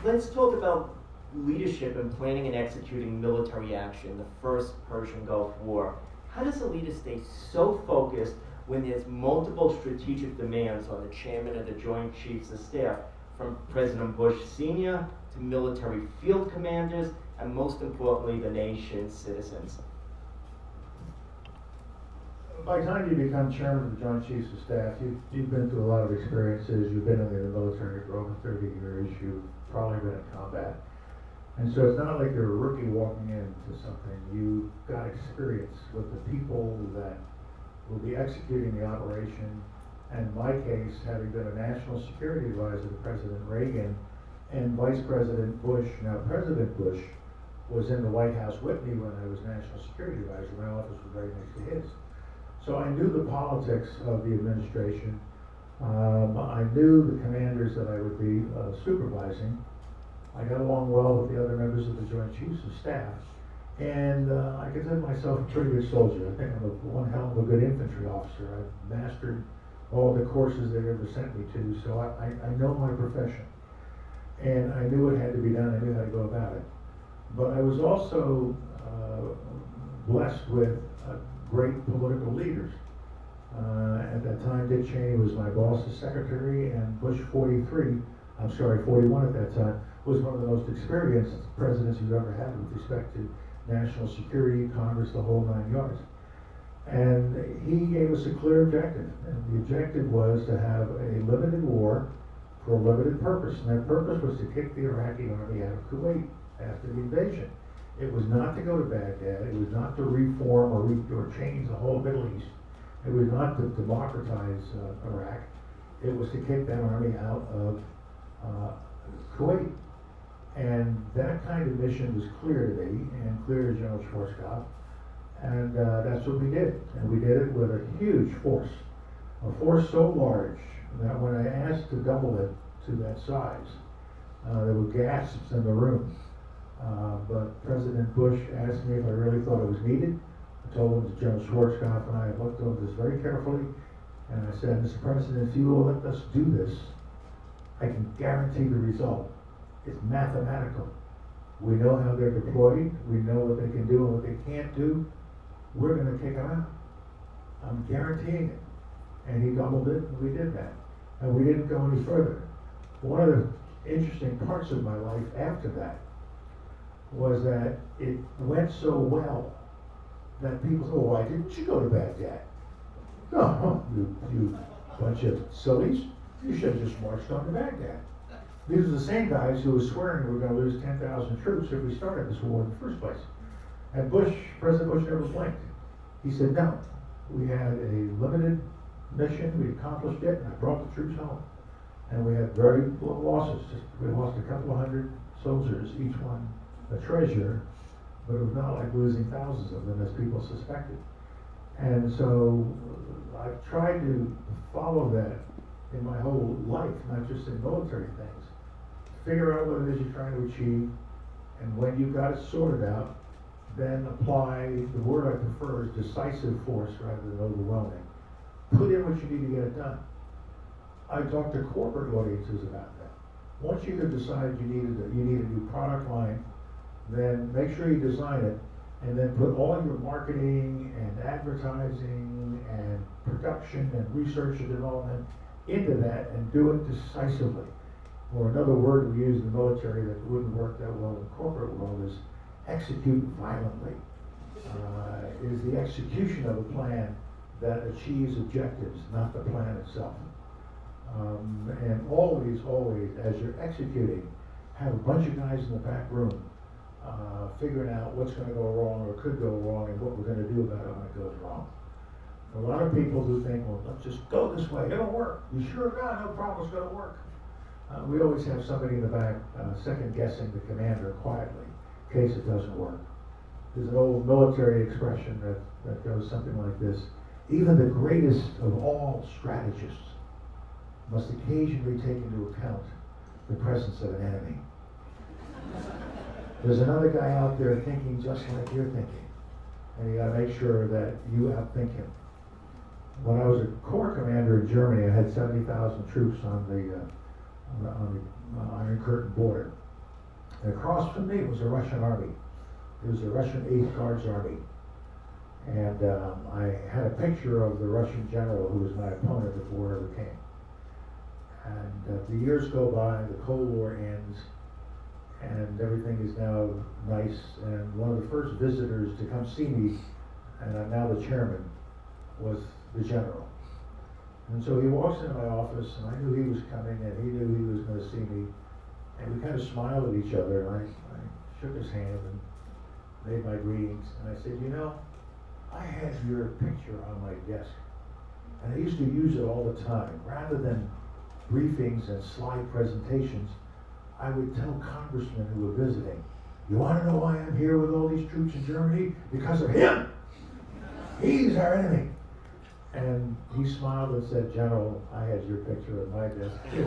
Let's talk about leadership in planning and executing military action, the first Persian Gulf War. How does a leader stay so focused when there's multiple strategic demands on the chairman of the Joint Chiefs of Staff, from President Bush Sr. to military field commanders, and most importantly, the nation's citizens? By the time you become chairman of the Joint Chiefs of Staff, you've been through a lot of experiences. You've been in the military for over 30 years. You've probably been in combat. And so it's not like you're a rookie walking into something. You've got experience with the people that will be executing the operation. And in my case, having been a national security advisor to President Reagan and Vice President Bush, now President Bush, was in the White House with me when I was national security advisor. My office was right next to his. So I knew the politics of the administration. I knew the commanders that I would be supervising. I got along well with the other members of the Joint Chiefs of Staff. And I consider myself a pretty good soldier. I think I'm one hell of a good infantry officer. I've mastered all the courses they've ever sent me to, so I know my profession. And I knew it had to be done. I knew how to go about it. But I was also blessed with great political leaders. At that time, Dick Cheney was my boss's secretary, and Bush 41 at that time, was one of the most experienced presidents you've ever had with respect to national security, Congress, the whole 9 yards. And he gave us a clear objective, and the objective was to have a limited war for a limited purpose, and that purpose was to kick the Iraqi army out of Kuwait after the invasion. It was not to go to Baghdad, it was not to reform or change the whole Middle East, it was not to democratize Iraq, it was to kick that army out of Kuwait. And that kind of mission was clear to me and clear to General Schwarzkopf, and that's what we did. And we did it with a huge force, a force so large that when I asked to double it to that size, there were gasps in the room. But President Bush asked me if I really thought it was needed. I told him that General Schwarzkopf and I had looked over this very carefully, and I said, Mr. President, if you will let us do this, I can guarantee the result. It's mathematical. We know how they're deployed, we know what they can do and what they can't do. We're going to kick them out. I'm guaranteeing it. And he doubled it, and we did that. And we didn't go any further. One of the interesting parts of my life after that was that it went so well that people said, well, why didn't you go to Baghdad? No, you bunch of sillies. You should have just marched on to Baghdad. These are the same guys who were swearing we were going to lose 10,000 troops if we started this war in the first place. And President Bush never blinked. He said, no, we had a limited mission, we accomplished it, and I brought the troops home. And we had very low losses. We lost a couple of hundred soldiers, each one a treasure, but it was not like losing thousands of them as people suspected. And so I've tried to follow that in my whole life, not just in military things. Figure out what it is you're trying to achieve, and when you've got it sorted out, then apply, the word I prefer is decisive force rather than overwhelming. Put in what you need to get it done. I talk to corporate audiences about that. Once you have decided you need a new product line, then make sure you design it, and then put all your marketing and advertising and production and research and development into that, and do it decisively. Or another word we use in the military that wouldn't work that well in the corporate world is execute violently. Is the execution of a plan that achieves objectives, not the plan itself. And always, as you're executing, have a bunch of guys in the back room figuring out what's going to go wrong or could go wrong and what we're going to do about it when it goes wrong. A lot of people who think, well, let's just go this way, it'll work. You sure God, no problem, it's going to work. We always have somebody in the back second guessing the commander quietly in case it doesn't work. There's an old military expression that goes something like this: even the greatest of all strategists must occasionally take into account the presence of an enemy. There's another guy out there thinking just like you're thinking, and you got to make sure that you outthink him. When I was a corps commander in Germany, I had 70,000 troops on the Iron Curtain border. And across from me was a Russian army. It was the Russian 8th Guards Army. And I had a picture of the Russian general who was my opponent if war ever came. And the years go by, the Cold War ends, and everything is now nice. And one of the first visitors to come see me, and I'm now the chairman, was the general. And so he walks into my office, and I knew he was coming, and he knew he was going to see me. And we kind of smiled at each other, and I shook his hand and made my greetings. And I said, you know, I had your picture on my desk, and I used to use it all the time. Rather than briefings and slide presentations, I would tell congressmen who were visiting, you want to know why I'm here with all these troops in Germany? Because of him! He's our enemy! And he smiled and said, General, I had your picture on my desk too.